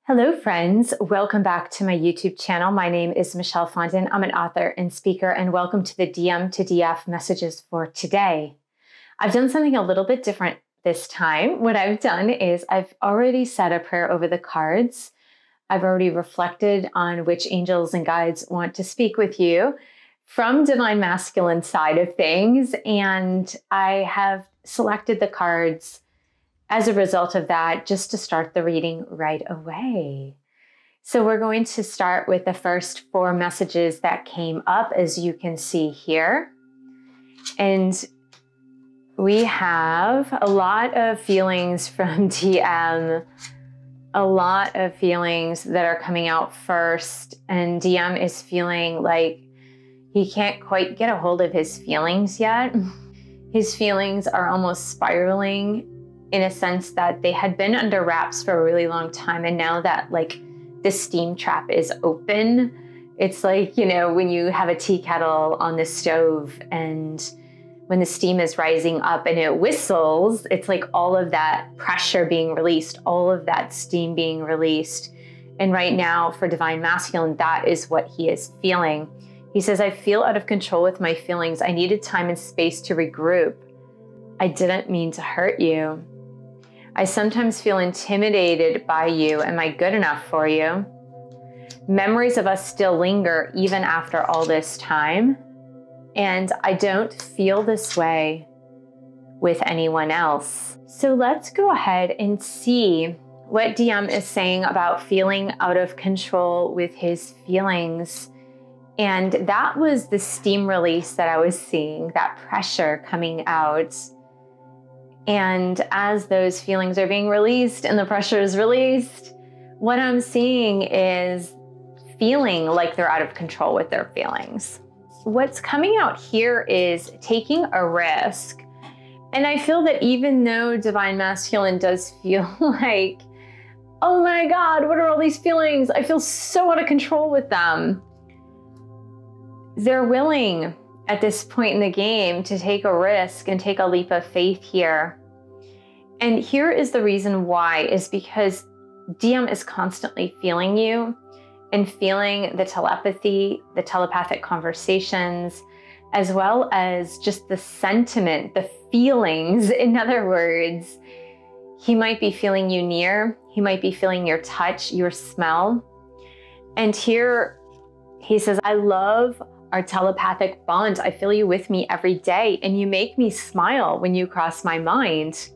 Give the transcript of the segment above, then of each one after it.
Hello friends, welcome back to my YouTube channel. My name is Michelle Fondin. I'm an author and speaker, and welcome to the DM to DF messages for today. I've done something a little bit different this time. What I've done is I've already said a prayer over the cards. I've already reflected on which angels and guides want to speak with you from Divine Masculine side of things, and I have selected the cards as a result of that, just to start the reading right away. So we're going to start with the first 4 messages that came up, as you can see here. And we have a lot of feelings from DM, a lot of feelings that are coming out first. And DM is feeling like he can't quite get a hold of his feelings yet. His feelings are almost spiraling, in a sense that they had been under wraps for a really long time. And now that the steam trap is open, it's like, you know, when you have a tea kettle on the stove and when the steam is rising up and it whistles, it's like all of that pressure being released, all of that steam being released. And right now for Divine Masculine, that is what he is feeling. He says, I feel out of control with my feelings. I needed time and space to regroup. I didn't mean to hurt you. I sometimes feel intimidated by you. Am I good enough for you? Memories of us still linger even after all this time. And I don't feel this way with anyone else. So let's go ahead and see what DM is saying about feeling out of control with his feelings. And that was the steam release that I was seeing, that pressure coming out. And as those feelings are being released and the pressure is released, what I'm seeing is feeling like they're out of control with their feelings. What's coming out here is taking a risk. And I feel that even though Divine Masculine does feel like, oh my God, what are all these feelings? I feel so out of control with them. They're willing at this point in the game to take a risk and take a leap of faith here. And here is the reason why, is because DM is constantly feeling you and feeling the telepathy, the telepathic conversations, as well as just the sentiment, the feelings. In other words, he might be feeling you near, he might be feeling your touch, your smell. And here he says, I love our telepathic bond. I feel you with me every day, and you make me smile when you cross my mind.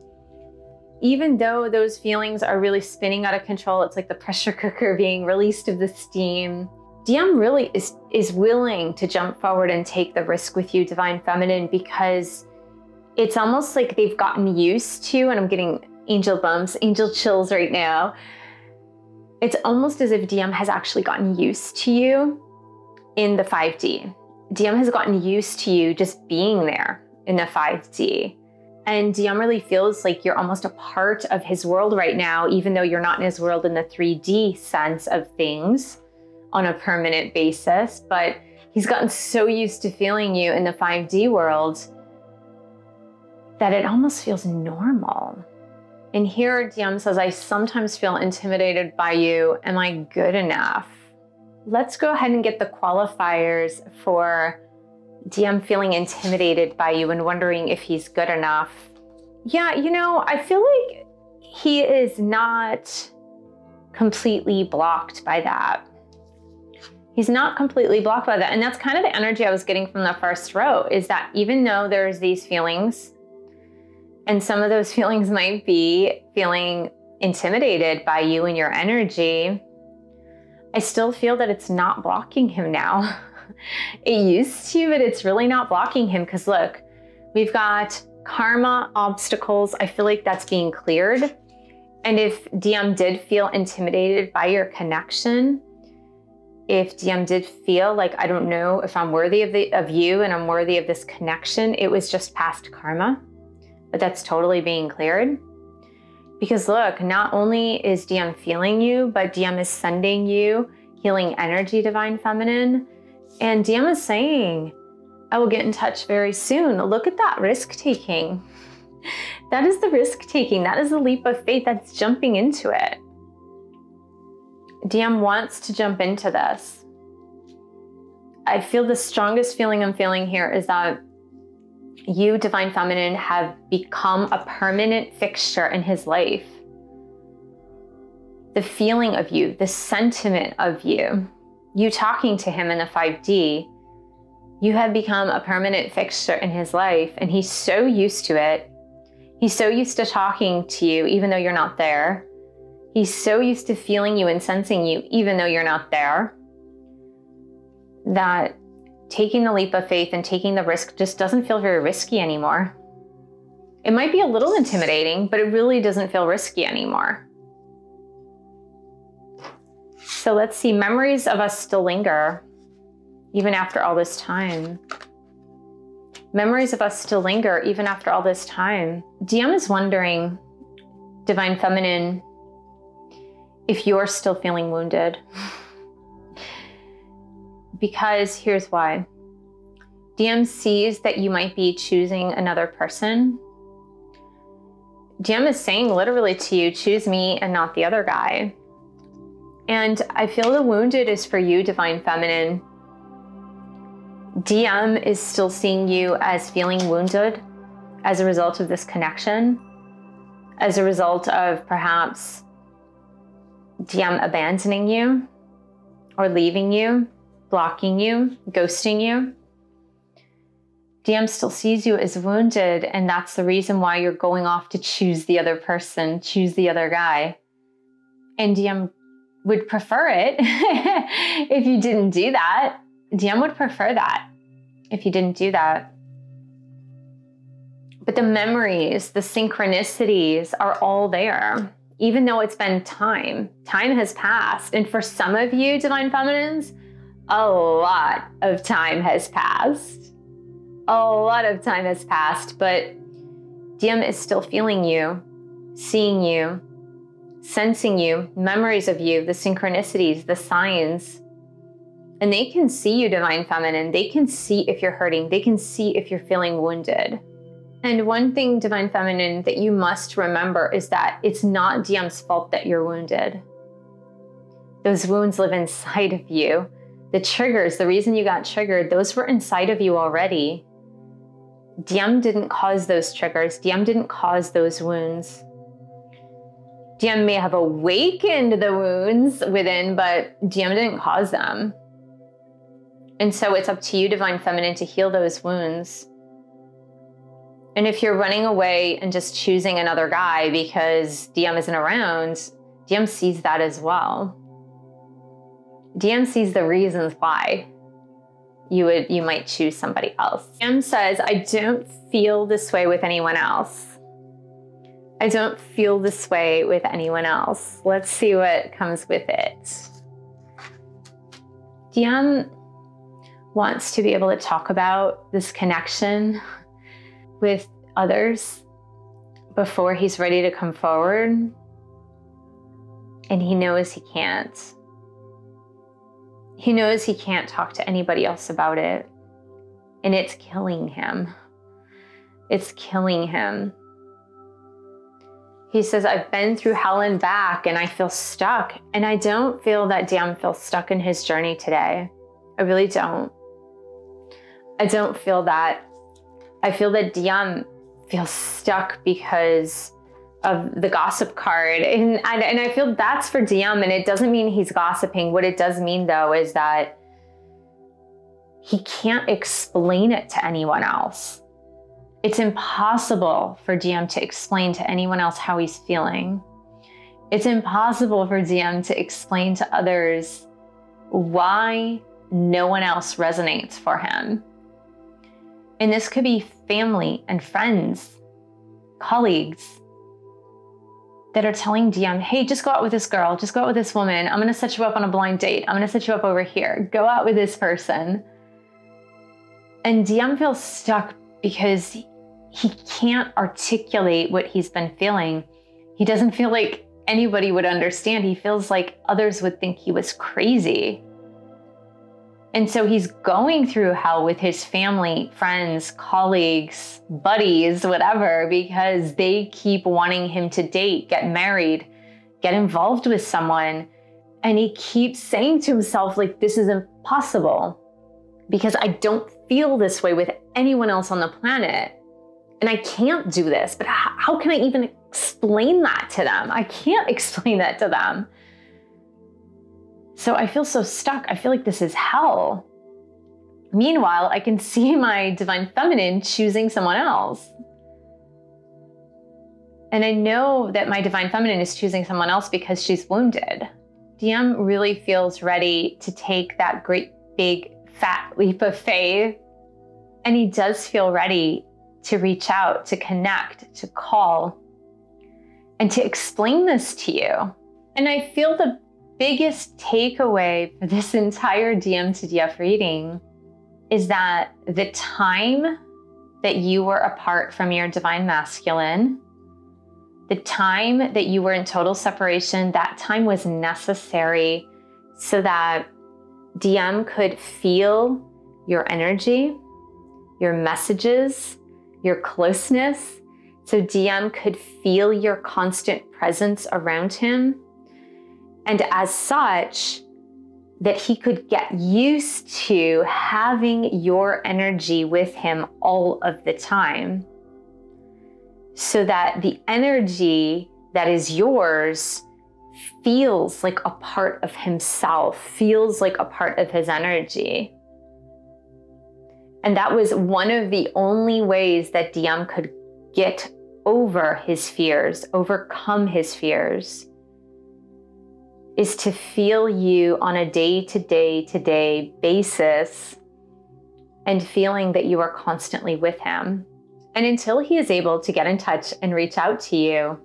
Even though those feelings are really spinning out of control, it's like the pressure cooker being released of the steam. DM really is willing to jump forward and take the risk with you, Divine Feminine, because it's almost like they've gotten used to, and I'm getting angel bumps, angel chills right now. It's almost as if DM has actually gotten used to you in the 5D. DM has gotten used to you just being there in the 5D. And DM really feels like you're almost a part of his world right now, even though you're not in his world in the 3D sense of things on a permanent basis. But he's gotten so used to feeling you in the 5D world that it almost feels normal. And here DM says, I sometimes feel intimidated by you. Am I good enough? Let's go ahead and get the qualifiers for DM feeling intimidated by you and wondering if he's good enough. Yeah, you know, I feel like he is not completely blocked by that. He's not completely blocked by that. And that's kind of the energy I was getting from the first row, is that even though there's these feelings, and some of those feelings might be feeling intimidated by you and your energy, I still feel that it's not blocking him now. It used to, but it's really not blocking him, because look, we've got karma, obstacles. I feel like that's being cleared. And if DM did feel intimidated by your connection, if DM did feel like, I don't know if I'm worthy of you and I'm worthy of this connection, it was just past karma, but that's totally being cleared. Because look, not only is DM feeling you, but DM is sending you healing energy, Divine Feminine. And DM is saying, I will get in touch very soon. Look at that risk taking. That is the risk taking. That is the leap of faith. That's jumping into it. DM wants to jump into this. I feel the strongest feeling I'm feeling here is that you, Divine Feminine, have become a permanent fixture in his life. The feeling of you, the sentiment of you, you talking to him in the 5D, you have become a permanent fixture in his life, and he's so used to it. He's so used to talking to you even though you're not there. He's so used to feeling you and sensing you even though you're not there, that taking the leap of faith and taking the risk just doesn't feel very risky anymore. It might be a little intimidating, but it really doesn't feel risky anymore. So let's see, memories of us still linger even after all this time. Memories of us still linger even after all this time. DM is wondering, Divine Feminine, if you're still feeling wounded. Because here's why. DM sees that you might be choosing another person. DM is saying literally to you, choose me and not the other guy. And I feel the wounded is for you, Divine Feminine. DM is still seeing you as feeling wounded as a result of this connection, as a result of perhaps DM abandoning you or leaving you, blocking you, ghosting you. DM still sees you as wounded, and that's the reason why you're going off to choose the other person, choose the other guy. And DM would prefer it if you didn't do that. DM would prefer that if you didn't do that. But the memories, the synchronicities are all there, even though it's been time. Time has passed. And for some of you, Divine Feminines, a lot of time has passed. A lot of time has passed, but DM is still feeling you, seeing you, sensing you, memories of you, the synchronicities, the signs. And they can see you, Divine Feminine. They can see if you're hurting. They can see if you're feeling wounded. And one thing, Divine Feminine, that you must remember is that it's not DM's fault that you're wounded. Those wounds live inside of you. The triggers, the reason you got triggered, those were inside of you already. DM didn't cause those triggers. DM didn't cause those wounds. DM may have awakened the wounds within, but DM didn't cause them. And so it's up to you, Divine Feminine, to heal those wounds. And if you're running away and just choosing another guy because DM isn't around, DM sees that as well. DM sees the reasons why you might choose somebody else. DM says, I don't feel this way with anyone else. I don't feel this way with anyone else. Let's see what comes with it. DM wants to be able to talk about this connection with others before he's ready to come forward. And he knows he can't. He knows he can't talk to anybody else about it. And it's killing him. It's killing him. He says, I've been through hell and back and I feel stuck. And I don't feel that DM feels stuck in his journey today. I really don't. I don't feel that. I feel that DM feels stuck because of the gossip card. And I feel that's for DM, and it doesn't mean he's gossiping. What it does mean, though, is that he can't explain it to anyone else. It's impossible for DM to explain to anyone else how he's feeling. It's impossible for DM to explain to others why no one else resonates for him. And this could be family and friends, colleagues that are telling DM, hey, just go out with this girl, just go out with this woman. I'm gonna set you up on a blind date. I'm gonna set you up over here. Go out with this person. And DM feels stuck because he can't articulate what he's been feeling. He doesn't feel like anybody would understand. He feels like others would think he was crazy. And so he's going through hell with his family, friends, colleagues, buddies, whatever, because they keep wanting him to date, get married, get involved with someone. And he keeps saying to himself, like, this is impossible because I don't feel this way with anyone else on the planet. And I can't do this, but how can I even explain that to them? I can't explain that to them. So I feel so stuck. I feel like this is hell. Meanwhile, I can see my divine feminine choosing someone else. And I know that my divine feminine is choosing someone else because she's wounded. DM really feels ready to take that great big fat leap of faith. And he does feel ready to reach out, to connect, to call, and to explain this to you. And I feel the biggest takeaway for this entire DM to DF reading is that the time that you were apart from your divine masculine, the time that you were in total separation, that time was necessary so that DM could feel your energy, your messages, your closeness. So DM could feel your constant presence around him. And as such, that he could get used to having your energy with him all of the time. So that the energy that is yours feels like a part of himself, feels like a part of his energy. And that was one of the only ways that DM could get over his fears, overcome his fears, is to feel you on a day-to-day basis and feeling that you are constantly with him. And until he is able to get in touch and reach out to you,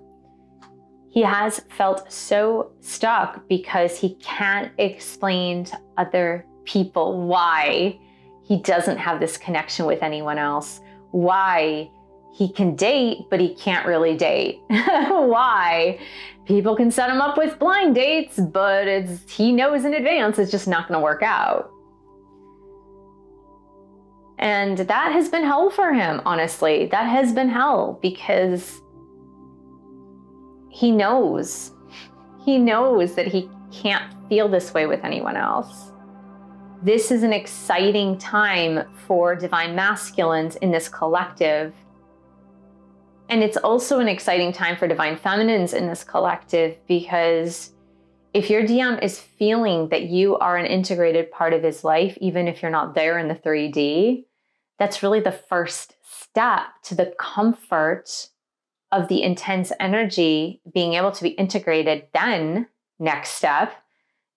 he has felt so stuck because he can't explain to other people why he doesn't have this connection with anyone else, why he can date, but he can't really date, why people can set him up with blind dates, but he knows in advance it's just not going to work out. And that has been hell for him, honestly. That has been hell because he knows that he can't feel this way with anyone else. This is an exciting time for divine masculines in this collective. And it's also an exciting time for divine feminines in this collective because if your DM is feeling that you are an integrated part of his life, even if you're not there in the 3D, that's really the first step to the comfort of the intense energy being able to be integrated. Then, next step,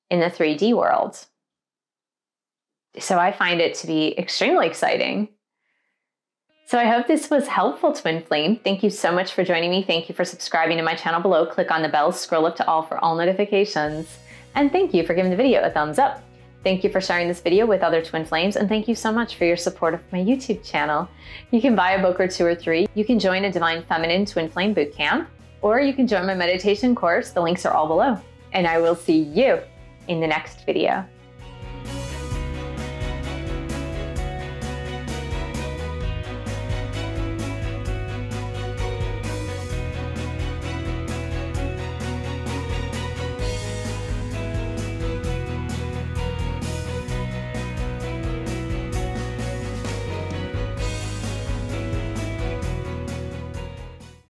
in the 3D world. So I find it to be extremely exciting. So I hope this was helpful, Twin Flame. Thank you so much for joining me. Thank you for subscribing to my channel below. Click on the bell, scroll up to all for all notifications. And thank you for giving the video a thumbs up. Thank you for sharing this video with other Twin Flames, and thank you so much for your support of my YouTube channel. You can buy a book or 2 or 3. You can join a Divine Feminine Twin Flame Bootcamp, or you can join my meditation course. The links are all below. And I will see you in the next video.